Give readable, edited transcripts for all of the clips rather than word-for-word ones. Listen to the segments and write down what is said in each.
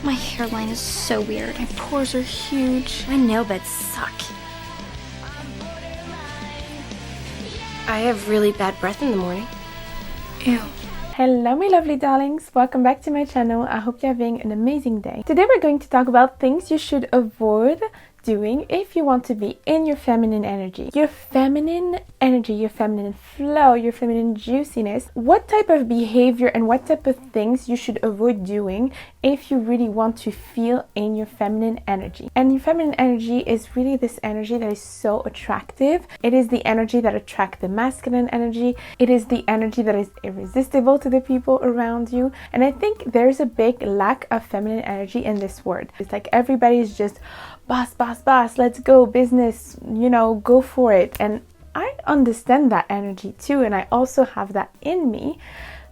My hairline is so weird. My pores are huge. My nail beds suck. I have really bad breath in the morning. Ew. Hello my lovely darlings, welcome back to my channel. I hope you're having an amazing day. Today we're going to talk about things you should avoid doing if you want to be in your feminine energy. Your feminine energy, your feminine flow, your feminine juiciness. What type of behavior and what type of things you should avoid doing if you really want to feel in your feminine energy. And your feminine energy is really this energy that is so attractive. It is the energy that attracts the masculine energy. It is the energy that is irresistible to the people around you. And I think there's a big lack of feminine energy in this world. It's like everybody's just boss, boss, boss, let's go, business, go for it. And I understand that energy too, and I also have that in me.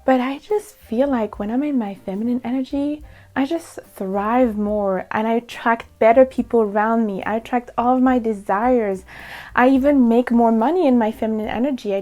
But I just feel like when I'm in my feminine energy, I just thrive more and I attract better people around me. I attract all of my desires. I even make more money in my feminine energy. I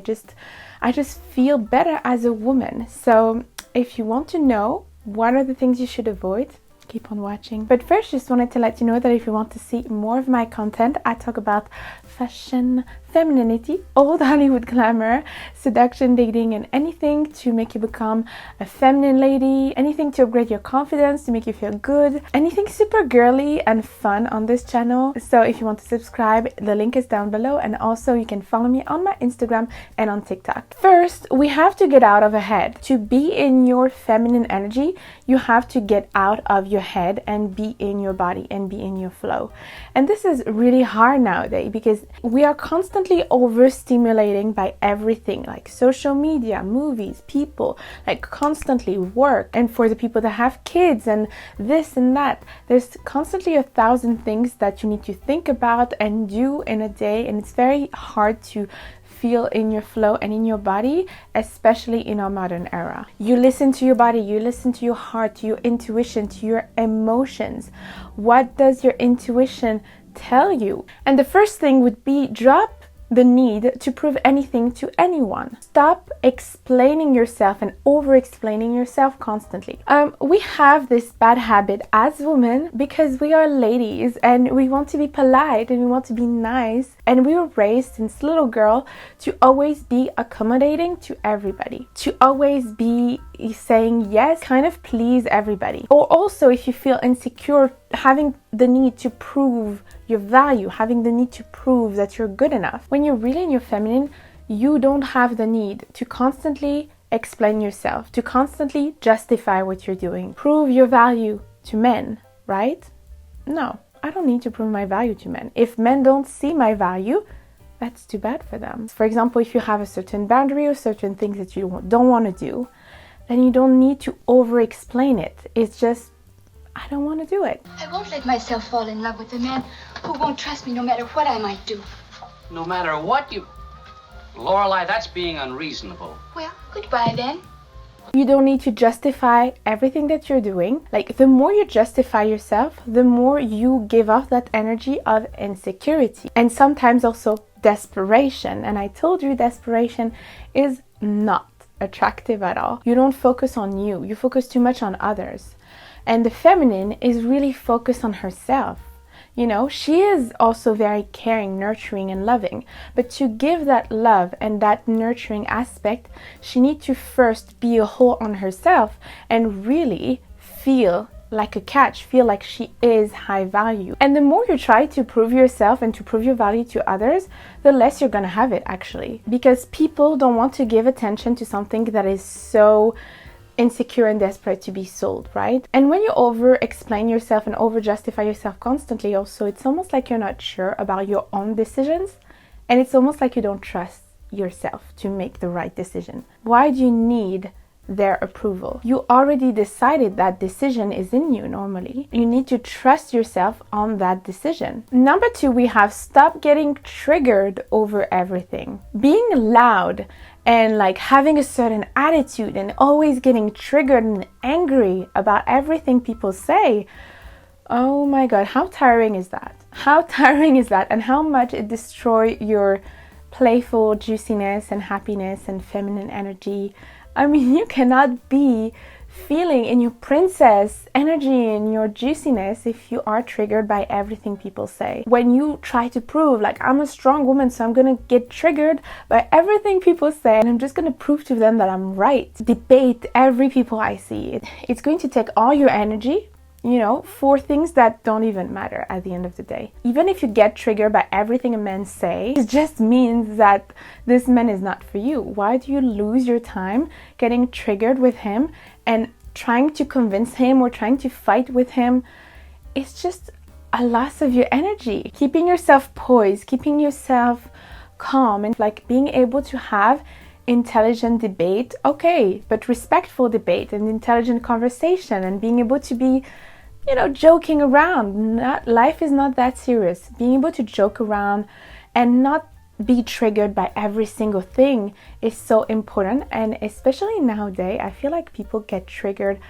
just feel better as a woman. So if you want to know what are the things you should avoid, keep on watching. But first, just wanted to let you know that if you want to see more of my content, I talk about fashion, femininity, old Hollywood glamour, seduction, dating, and anything to make you become a feminine lady, anything to upgrade your confidence, to make you feel good, anything super girly and fun on this channel. So if you want to subscribe, the link is down below, and also you can follow me on my Instagram and on TikTok. First, we have to get out of our head. To be in your feminine energy, you have to get out of your head and be in your body and be in your flow. And this is really hard nowadays because we are constantly overstimulating by everything, like social media, movies, people, like constantly work. And for the people that have kids and this and that, there's constantly 1,000 things that you need to think about and do in a day, and it's very hard to feel in your flow and in your body, especially in our modern era. You listen to your body, you listen to your heart, to your intuition, to your emotions. What does your intuition tell you? And the first thing would be drop the need to prove anything to anyone. Stop explaining yourself and over-explaining yourself constantly. We have this bad habit as women because we are ladies and we want to be polite and we want to be nice, and we were raised since little girl to always be accommodating to everybody, to always be saying yes, kind of please everybody. Or also, if you feel insecure, having the need to prove your value, having the need to prove that you're good enough. When you're really in your feminine, you don't have the need to constantly explain yourself, to constantly justify what you're doing, prove your value to men, right? No, I don't need to prove my value to men. If men don't see my value, that's too bad for them. For example, if you have a certain boundary or certain things that you don't want to do, then you don't need to over-explain it. It's just, I don't want to do it. I won't let myself fall in love with a man who won't trust me no matter what I might do. No matter what you... Lorelei, that's being unreasonable. Well, goodbye then. You don't need to justify everything that you're doing. Like, the more you justify yourself, the more you give off that energy of insecurity. And sometimes also desperation. And I told you desperation is not attractive at all. You don't focus on you. You focus too much on others. And the feminine is really focused on herself. She is also very caring, nurturing, and loving. But to give that love and that nurturing aspect, she needs to first be a whole on herself and really feel like a catch, feel like she is high value. And the more you try to prove yourself and to prove your value to others, the less you're gonna have it, actually. Because people don't want to give attention to something that is so insecure and desperate to be sold, right? And when you over explain yourself and over justify yourself constantly, also, it's almost like you're not sure about your own decisions, and it's almost like you don't trust yourself to make the right decision. Why do you need their approval? You already decided that decision is in you normally. You need to trust yourself on that decision. Number 2, we have stop getting triggered over everything. Being loud and like having a certain attitude and always getting triggered and angry about everything people say. Oh my God, how tiring is that? How tiring is that? And how much it destroys your playful juiciness and happiness and feminine energy. I mean, you cannot be feeling, in your princess energy, in your juiciness if you are triggered by everything people say. When you try to prove, like, I'm a strong woman, so I'm gonna get triggered by everything people say and I'm just gonna prove to them that I'm right. Debate every people I see. It's going to take all your energy, you know, for things that don't even matter at the end of the day. Even if you get triggered by everything a man says, it just means that this man is not for you. Why do you lose your time getting triggered with him and trying to convince him or trying to fight with him? It's just a loss of your energy. Keeping yourself poised, keeping yourself calm, and like being able to have intelligent debate, okay, but respectful debate and intelligent conversation, and being able to be, you know, joking around. Life is not that serious. Being able to joke around and not be triggered by every single thing is so important. And especially nowadays, I feel like people get triggered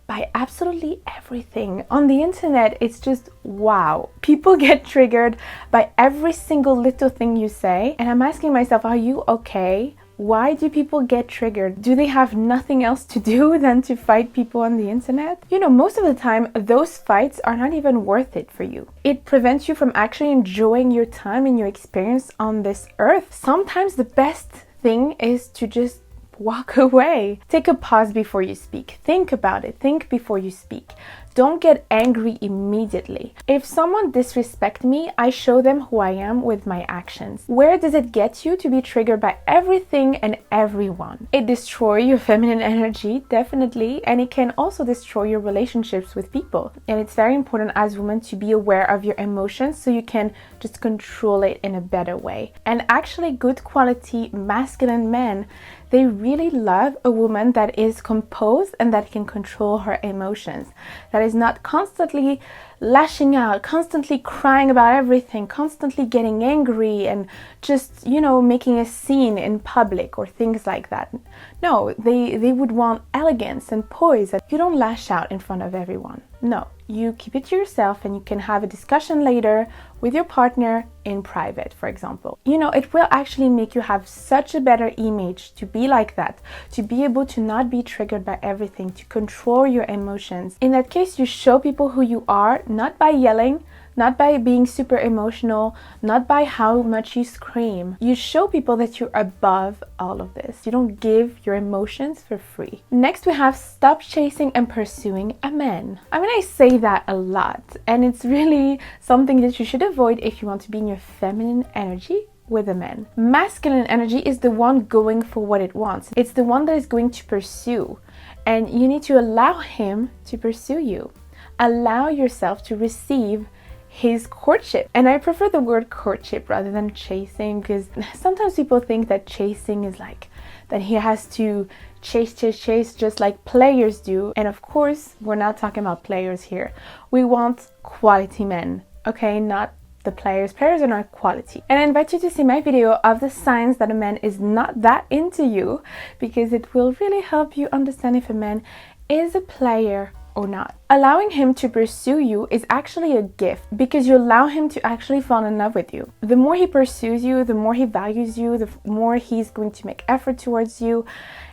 by absolutely everything. On the internet, it's just wow. People get triggered by every single little thing you say. And I'm asking myself, are you okay? Why do people get triggered? Do they have nothing else to do than to fight people on the internet? You know, most of the time, those fights are not even worth it for you. It prevents you from actually enjoying your time and your experience on this earth. Sometimes the best thing is to just walk away. Take a pause before you speak. Think about it. Think before you speak. Don't get angry immediately. If someone disrespects me, I show them who I am with my actions. Where does it get you to be triggered by everything and everyone? It destroys your feminine energy, definitely, and it can also destroy your relationships with people. And it's very important as women to be aware of your emotions so you can just control it in a better way. And actually, good quality masculine men, they really love a woman that is composed and that can control her emotions, that is not constantly lashing out, constantly crying about everything, constantly getting angry and just, you know, making a scene in public or things like that. No, they would want elegance and poise. You don't lash out in front of everyone. No, you keep it to yourself and you can have a discussion later with your partner in private, for example. You know, it will actually make you have such a better image to be like that, to be able to not be triggered by everything, to control your emotions. In that case, you show people who you are, not by yelling, not by being super emotional, not by how much you scream. You show people that you're above all of this. You don't give your emotions for free. Next, we have stop chasing and pursuing a man. I mean, I say that a lot, and it's really something that you should avoid if you want to be in your feminine energy with a man. Masculine energy is the one going for what it wants. It's the one that is going to pursue, and you need to allow him to pursue you. Allow yourself to receive his courtship. And I prefer the word courtship rather than chasing, because sometimes people think that chasing is like that he has to chase just like players do. And of course, we're not talking about players here. We want quality men, okay? Not the players. Players are not quality. And I invite you to see my video of the signs that a man is not that into you, because it will really help you understand if a man is a player or not. Allowing him to pursue you is actually a gift, because you allow him to actually fall in love with you. The more he pursues you, the more he values you, the more he's going to make effort towards you.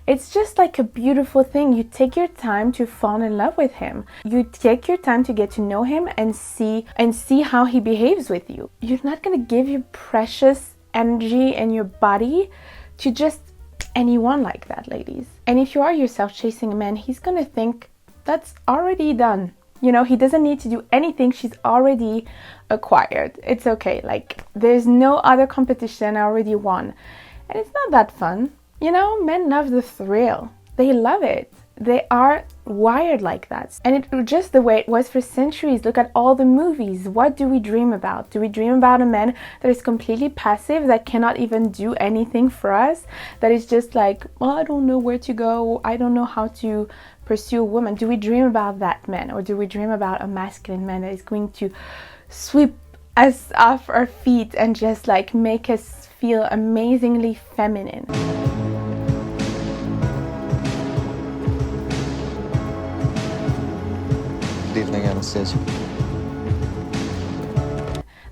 It's just like a beautiful thing. You take your time to fall in love with him. You take your time to get to know him and see how he behaves with you. You're not going to give your precious energy and your body to just anyone like that, ladies. And if you are yourself chasing a man, he's going to think that's already done. You know, he doesn't need to do anything. She's already acquired. It's okay. Like, there's no other competition. I already won. And it's not that fun. You know, men love the thrill. They love it. They are wired like that. And it's just the way it was for centuries. Look at all the movies. What do we dream about? Do we dream about a man that is completely passive, that cannot even do anything for us? That is just like, well, I don't know where to go. I don't know how to pursue a woman. Do we dream about that man? Or do we dream about a masculine man that is going to sweep us off our feet and just like make us feel amazingly feminine? Good evening, Anastasia.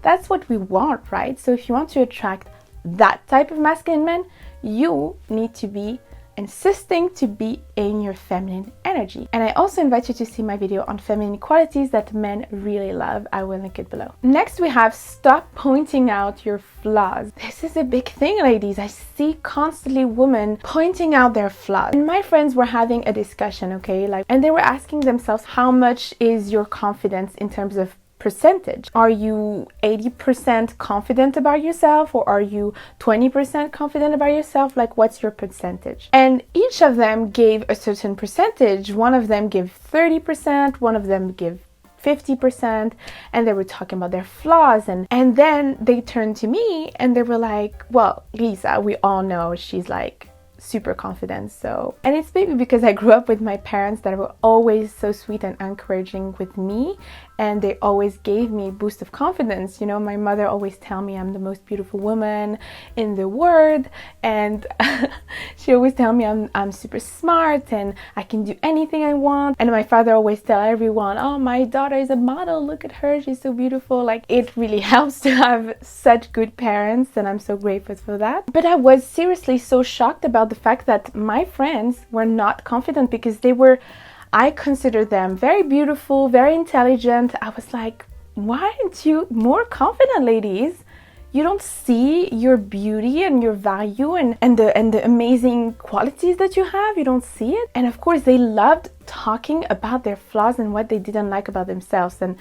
That's what we want, right? So if you want to attract that type of masculine man, you need to be insisting to be in your feminine energy. And I also invite you to see my video on feminine qualities that men really love. I will link it below. Next we have stop pointing out your flaws. This is a big thing, ladies. I see constantly women pointing out their flaws. And my friends were having a discussion, okay, and they were asking themselves, how much is your confidence in terms of percentage? Are you 80% confident about yourself, or are you 20% confident about yourself? What's your percentage? And each of them gave a certain percentage. One of them gave 30%, one of them gave 50%, and they were talking about their flaws, and then they turned to me and they were like, well, Lisa, we all know she's super confident. So, and it's maybe because I grew up with my parents that were always so sweet and encouraging with me, and they always gave me a boost of confidence. You know, my mother always tell me I'm the most beautiful woman in the world, and she always tell me I'm super smart and I can do anything I want. And my father always tell everyone, oh, my daughter is a model, look at her, she's so beautiful. It really helps to have such good parents, and I'm so grateful for that. But I was seriously so shocked about the fact that my friends were not confident, because I consider them very beautiful, very intelligent. I was like, why aren't you more confident, ladies? You don't see your beauty and your value and the amazing qualities that you have. You don't see it. And of course, they loved talking about their flaws and what they didn't like about themselves. And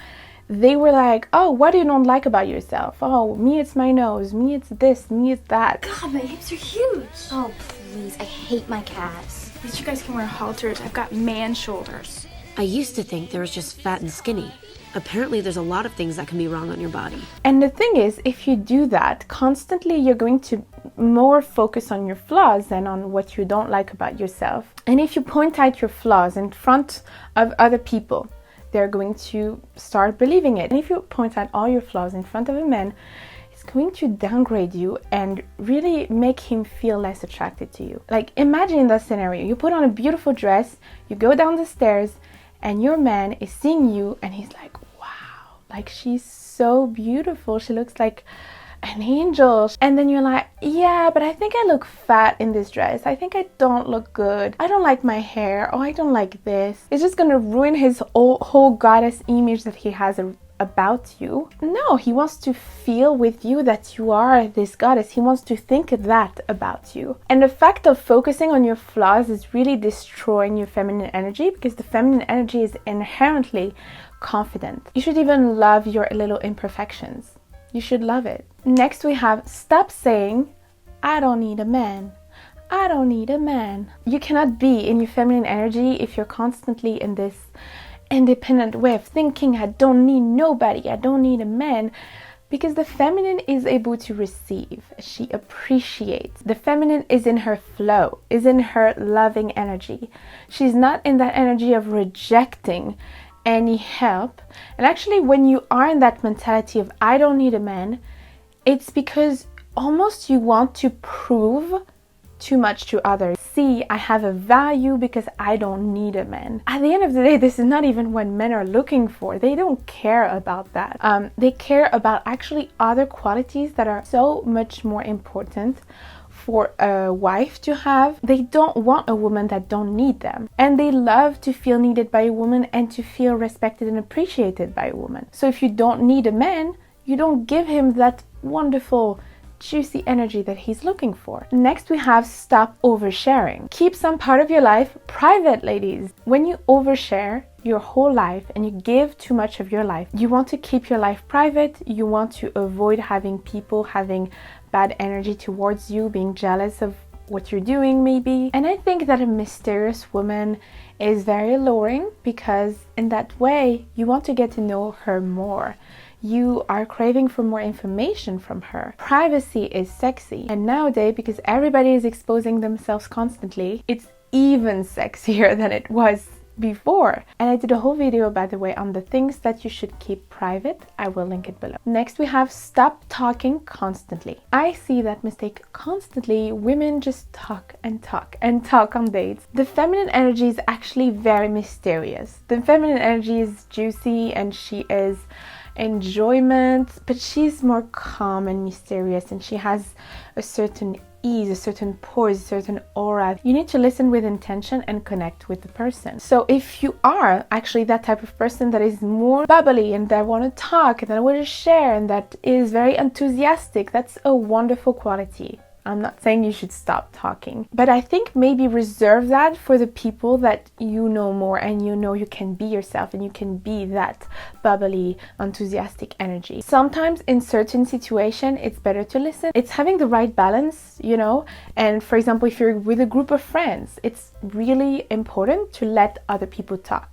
they were like, oh, what do you don't like about yourself? Oh, me, it's my nose. Me, it's this. Me, it's that. God, my hips are huge. Oh, please, I hate my calves. At least you guys can wear halters. I've got man shoulders. I used to think there was just fat and skinny. Apparently there's a lot of things that can be wrong on your body. And the thing is, if you do that constantly, you're going to more focus on your flaws than on what you don't like about yourself. And if you point out your flaws in front of other people, they're going to start believing it. And if you point out all your flaws in front of a man, it's going to downgrade you and really make him feel less attracted to you. Imagine that scenario. You put on a beautiful dress, you go down the stairs, and your man is seeing you and he's like, wow, she's so beautiful. She looks like an angel. And then you're like, yeah, but I think I look fat in this dress. I think I don't look good. I don't like my hair. Oh, I don't like this. It's just gonna ruin his whole goddess image that he has about you. No, he wants to feel with you that you are this goddess. He wants to think that about you. And the fact of focusing on your flaws is really destroying your feminine energy, because the feminine energy is inherently confident. You should even love your little imperfections. You should love it. Next we have stop saying, I don't need a man. I don't need a man. You cannot be in your feminine energy if you're constantly in this independent way of thinking, I don't need nobody, I don't need a man. Because the feminine is able to receive. She appreciates. The feminine is in her flow, is in her loving energy. She's not in that energy of rejecting any help. And actually, when you are in that mentality of I don't need a man, it's because almost you want to prove too much to others. See, I have a value because I don't need a man. At the end of the day, this is not even what men are looking for. They don't care about that. They care about actually other qualities that are so much more important for a wife to have. They don't want a woman that don't need them. And they love to feel needed by a woman and to feel respected and appreciated by a woman. So if you don't need a man, you don't give him that wonderful juicy energy that he's looking for. Next we have stop oversharing. Keep some part of your life private, ladies. When you overshare your whole life and you give too much of your life, you want to keep your life private. You want to avoid having people having bad energy towards you, being jealous of what you're doing maybe. And I think that a mysterious woman is very alluring, because in that way you want to get to know her more. You are craving for more information from her. Privacy is sexy. And nowadays, because everybody is exposing themselves constantly, it's even sexier than it was before. And I did a whole video, by the way, on the things that you should keep private. I will link it below. Next we have stop talking constantly. I see that mistake constantly. Women just talk and talk and talk on dates. The feminine energy is actually very mysterious. The feminine energy is juicy and she is enjoyment, but she's more calm and mysterious, and she has a certain ease, a certain poise, a certain aura. You need to listen with intention and connect with the person. So if you are actually that type of person that is more bubbly and that want to talk and that want to share and that is very enthusiastic, that's a wonderful quality. I'm not saying you should stop talking, but I think maybe reserve that for the people that you know more and you know you can be yourself and you can be that bubbly, enthusiastic energy. Sometimes in certain situations, it's better to listen. It's having the right balance, you know, and for example, if you're with a group of friends, it's really important to let other people talk,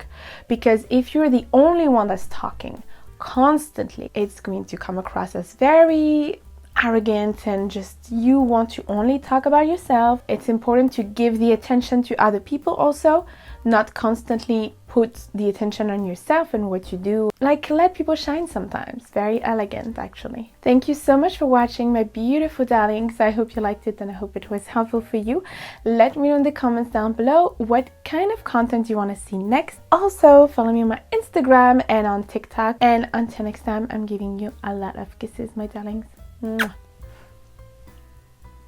because if you're the only one that's talking constantly, it's going to come across as very arrogant and just you want to only talk about yourself. It's important to give the attention to other people also, not constantly put the attention on yourself and what you do. Like, let people shine sometimes. Very elegant, actually. Thank you so much for watching, my beautiful darlings. I hope you liked it and I hope it was helpful for you. Let me know in the comments down below what kind of content you want to see next. Also, follow me on my Instagram and on TikTok. And until next time, I'm giving you a lot of kisses, my darlings. Mwah.